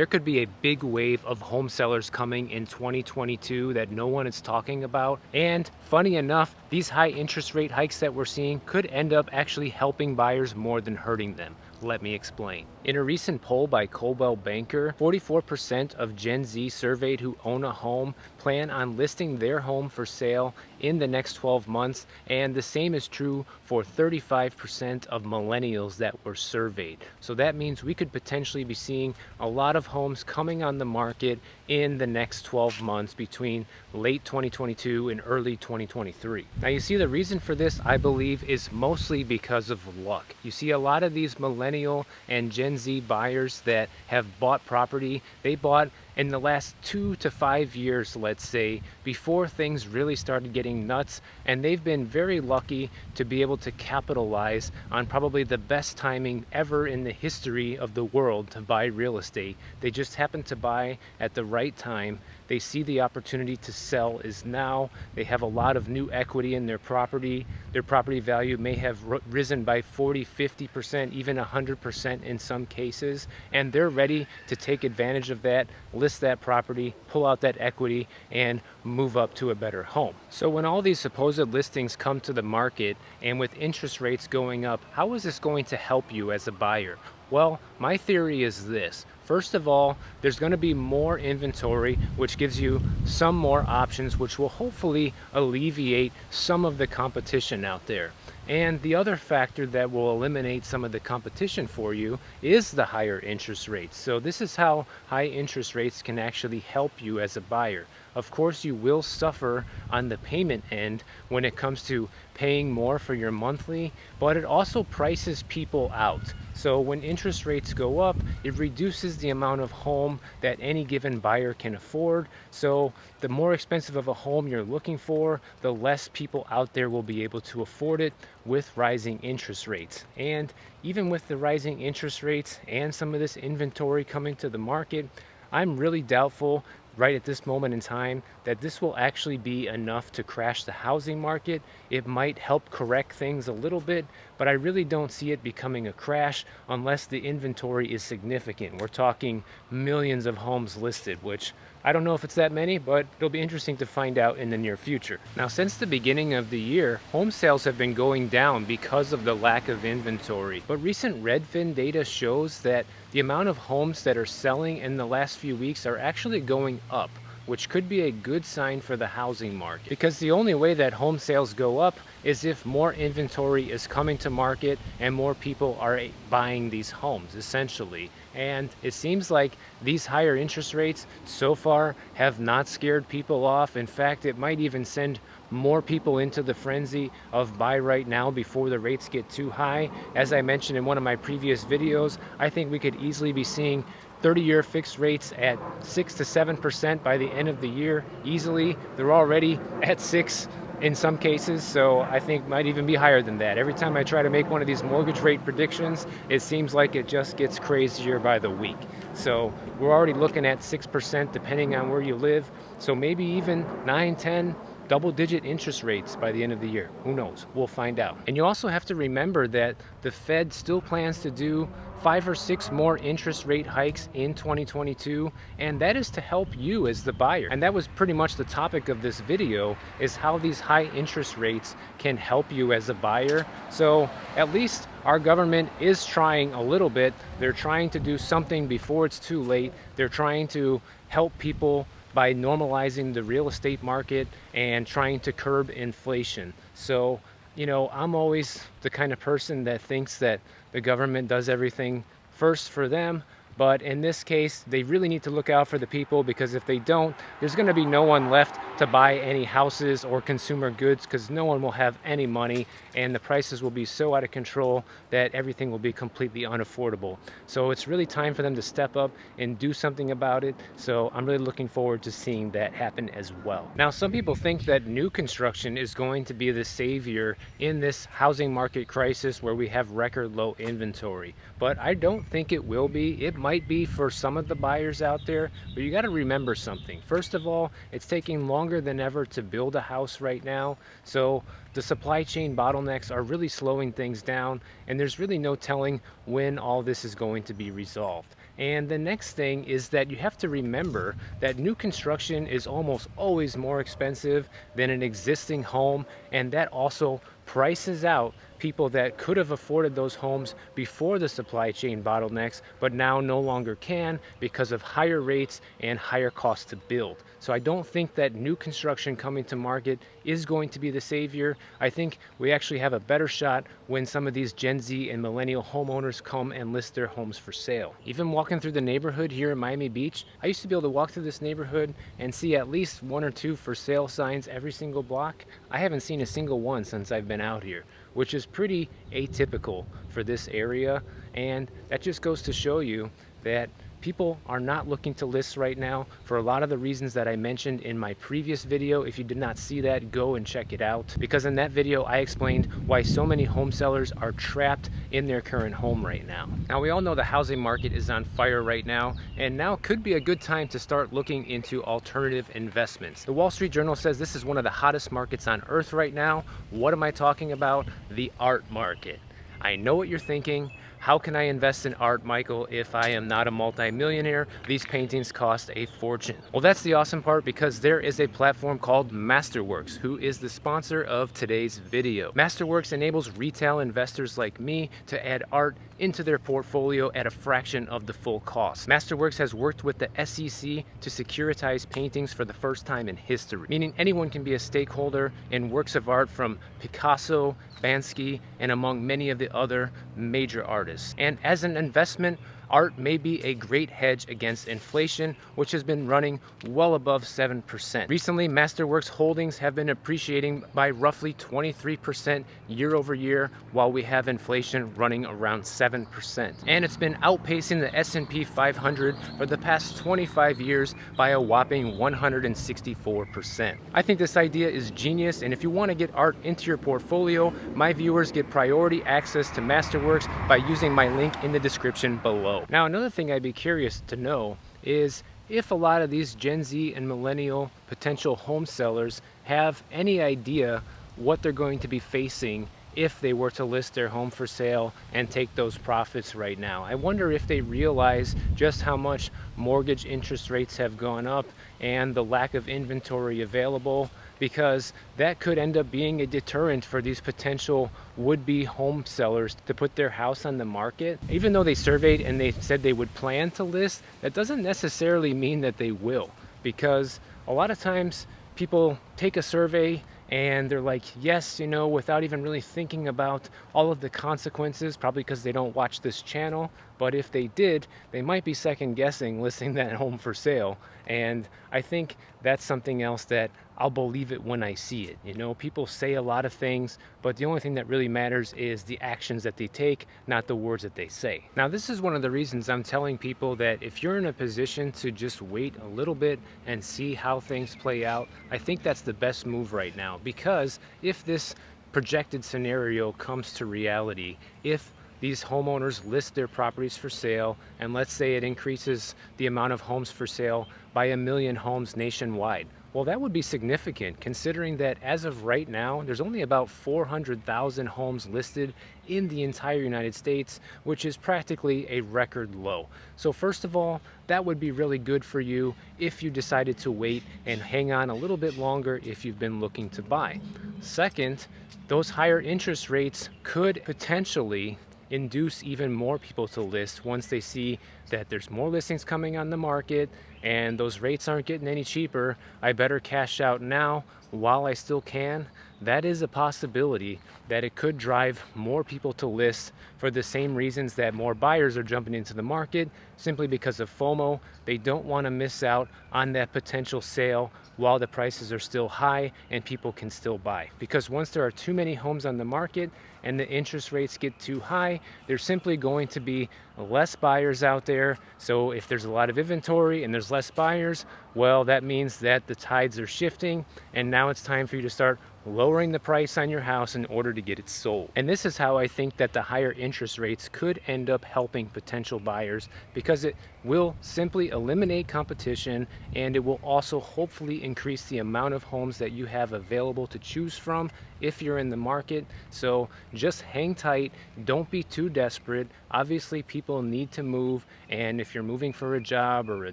There could be a big wave of home sellers coming in 2022 that no one is talking about. And funny enough, these high interest rate hikes that we're seeing could end up actually helping buyers more than hurting them. Let me explain. In a recent poll by Coldwell Banker, 44% of Gen Z surveyed who own a home plan on listing their home for sale in the next 12 months, and the same is true for 35% of millennials that were surveyed. So that means we could potentially be seeing a lot of homes coming on the market in the next 12 months between late 2022 and early 2023. Now you see, the reason for this, I believe, is mostly because of luck. You see a lot of these millennial and Gen Z buyers that have bought property, they bought in the last 2 to 5 years, let's say, before things really started getting nuts, and they've been very lucky to be able to capitalize on probably the best timing ever in the history of the world to buy real estate. They just happen to buy at the right time. They see the opportunity to sell is now. They have a lot of new equity in their property. Their property value may have risen by 40, 50%, even 100% in some cases, and they're ready to take advantage of that, list that property, pull out that equity, and move up to a better home. So when all these supposed listings come to the market, and with interest rates going up, how is this going to help you as a buyer? Well, my theory is this. First of all, there's going to be more inventory, which gives you some more options, which will hopefully alleviate some of the competition out there. And the other factor that will eliminate some of the competition for you is the higher interest rates. So this is how high interest rates can actually help you as a buyer. Of course, you will suffer on the payment end when it comes to paying more for your monthly, but it also prices people out. So when interest rates go up, it reduces the amount of home that any given buyer can afford. So the more expensive of a home you're looking for, the less people out there will be able to afford it with rising interest rates. And even with the rising interest rates and some of this inventory coming to the market, I'm really doubtful right at this moment in time that this will actually be enough to crash the housing market. It might help correct things a little bit, but I really don't see it becoming a crash unless the inventory is significant. We're talking millions of homes listed, which I don't know if it's that many, but it'll be interesting to find out in the near future. Now, since the beginning of the year, home sales have been going down because of the lack of inventory. But recent Redfin data shows that the amount of homes that are selling in the last few weeks are actually going up, which could be a good sign for the housing market. Because the only way that home sales go up is if more inventory is coming to market and more people are buying these homes, essentially. And it seems like these higher interest rates so far have not scared people off. In fact, it might even send more people into the frenzy of buy right now before the rates get too high. As I mentioned in one of my previous videos, I think we could easily be seeing 30-year fixed rates at 6 to 7% by the end of the year easily. They're already at 6 in some cases, so I think might even be higher than that. Every time I try to make one of these mortgage rate predictions, it seems like it just gets crazier by the week. So we're already looking at 6% depending on where you live, so maybe even 9, 10, double-digit interest rates by the end of the year. Who knows? We'll find out. And you also have to remember that the Fed still plans to do 5 or 6 more interest rate hikes in 2022, and that is to help you as the buyer. And that was pretty much the topic of this video, is how these high interest rates can help you as a buyer. So at least our government is trying a little bit. They're trying to do something before it's too late. They're trying to help people by normalizing the real estate market and trying to curb inflation. So, you know, I'm always the kind of person that thinks that the government does everything first for them. But in this case, they really need to look out for the people, because if they don't, there's going to be no one left to buy any houses or consumer goods, because no one will have any money and the prices will be so out of control that everything will be completely unaffordable. So it's really time for them to step up and do something about it. So I'm really looking forward to seeing that happen as well. Now, some people think that new construction is going to be the savior in this housing market crisis where we have record low inventory, but I don't think it will be. It might be for some of the buyers out there, but you got to remember something. First of all, it's taking longer than ever to build a house right now. So the supply chain bottlenecks are really slowing things down, and there's really no telling when all this is going to be resolved. And the next thing is that you have to remember that new construction is almost always more expensive than an existing home, and that also prices out people that could have afforded those homes before the supply chain bottlenecks, but now no longer can because of higher rates and higher costs to build. So I don't think that new construction coming to market is going to be the savior. I think we actually have a better shot when some of these Gen Z and millennial homeowners come and list their homes for sale. Even walking through the neighborhood here in Miami Beach, I used to be able to walk through this neighborhood and see at least one or two for sale signs every single block. I haven't seen a single one since I've been out here, which is pretty atypical for this area. And that just goes to show you that people are not looking to list right now for a lot of the reasons that I mentioned in my previous video. If you did not see that, go and check it out, because in that video I explained why so many home sellers are trapped in their current home right now. Now, we all know the housing market is on fire right now, and now could be a good time to start looking into alternative investments. The Wall Street Journal says this is one of the hottest markets on earth right now. What am I talking about? The art market. I know what you're thinking. How can I invest in art, Michael, if I am not a multimillionaire? These paintings cost a fortune. Well, that's the awesome part, because there is a platform called Masterworks, who is the sponsor of today's video. Masterworks enables retail investors like me to add art into their portfolio at a fraction of the full cost. Masterworks has worked with the SEC to securitize paintings for the first time in history, meaning anyone can be a stakeholder in works of art from Picasso, Banksy, and among many of the other major artists. And as an investment, art may be a great hedge against inflation, which has been running well above 7%. Recently, Masterworks holdings have been appreciating by roughly 23% year over year, while we have inflation running around 7%. And it's been outpacing the S&P 500 for the past 25 years by a whopping 164%. I think this idea is genius, and if you want to get art into your portfolio, my viewers get priority access to Masterworks by using my link in the description below. Now, another thing I'd be curious to know is if a lot of these Gen Z and millennial potential home sellers have any idea what they're going to be facing if they were to list their home for sale and take those profits right now. I wonder if they realize just how much mortgage interest rates have gone up and the lack of inventory available, because that could end up being a deterrent for these potential would-be home sellers to put their house on the market. Even though they surveyed and they said they would plan to list, that doesn't necessarily mean that they will, because a lot of times people take a survey and they're like, yes, you know, without even really thinking about all of the consequences, probably because they don't watch this channel. But if they did, they might be second guessing listing that home for sale. And I think that's something else that I'll believe it when I see it. You know, people say a lot of things, but the only thing that really matters is the actions that they take, not the words that they say. Now, this is one of the reasons I'm telling people that if you're in a position to just wait a little bit and see how things play out, I think that's the best move right now. Because if this projected scenario comes to reality, if these homeowners list their properties for sale, and let's say it increases the amount of homes for sale by 1 million homes nationwide, well, that would be significant, considering that as of right now, there's only about 400,000 homes listed in the entire United States, which is practically a record low. So first of all, that would be really good for you if you decided to wait and hang on a little bit longer if you've been looking to buy. Second, those higher interest rates could potentially induce even more people to list once they see that there's more listings coming on the market and those rates aren't getting any cheaper. I better cash out now while I still can. That is a possibility that it could drive more people to list for the same reasons that more buyers are jumping into the market, simply because of FOMO. They don't want to miss out on that potential sale while the prices are still high and people can still buy. Because once there are too many homes on the market and the interest rates get too high, there's simply going to be less buyers out there. So if there's a lot of inventory and there's less buyers, well, that means that the tides are shifting, and now it's time for you to start lowering the price on your house in order to get it sold. And this is how I think that the higher interest rates could end up helping potential buyers, because it will simply eliminate competition, and it will also hopefully increase the amount of homes that you have available to choose from if you're in the market. So just hang tight, don't be too desperate. Obviously, people need to move, and if you're moving for a job or a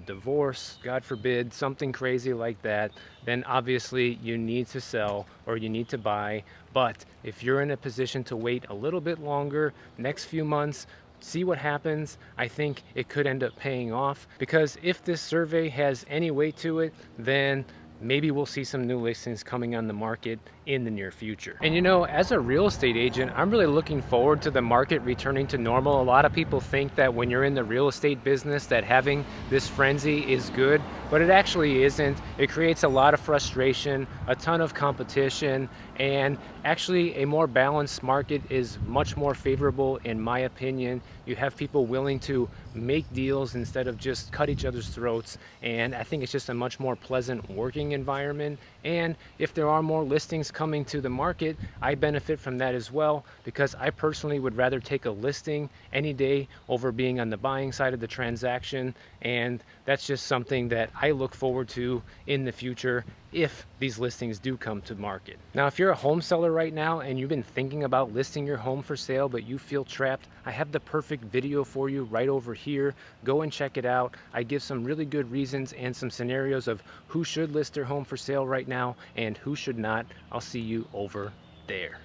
divorce, God forbid, something crazy like that, then obviously you need to sell or you need to buy. But if you're in a position to wait a little bit longer, next few months, see what happens. I think it could end up paying off, because if this survey has any weight to it, then maybe we'll see some new listings coming on the market in the near future. And as a real estate agent, I'm really looking forward to the market returning to normal. A lot of people think that when you're in the real estate business that having this frenzy is good, but it actually isn't. It creates a lot of frustration, a ton of competition, and actually a more balanced market is much more favorable in my opinion. You have people willing to make deals instead of just cut each other's throats, and I think it's just a much more pleasant working environment. And if there are more listings coming to the market, I benefit from that as well, because I personally would rather take a listing any day over being on the buying side of the transaction, and that's just something that I look forward to in the future if these listings do come to market. Now, if you're a home seller right now and you've been thinking about listing your home for sale but you feel trapped, I have the perfect video for you right over here. Go and check it out. I give some really good reasons and some scenarios of who should list their home for sale right now and who should not. I'll see you over there.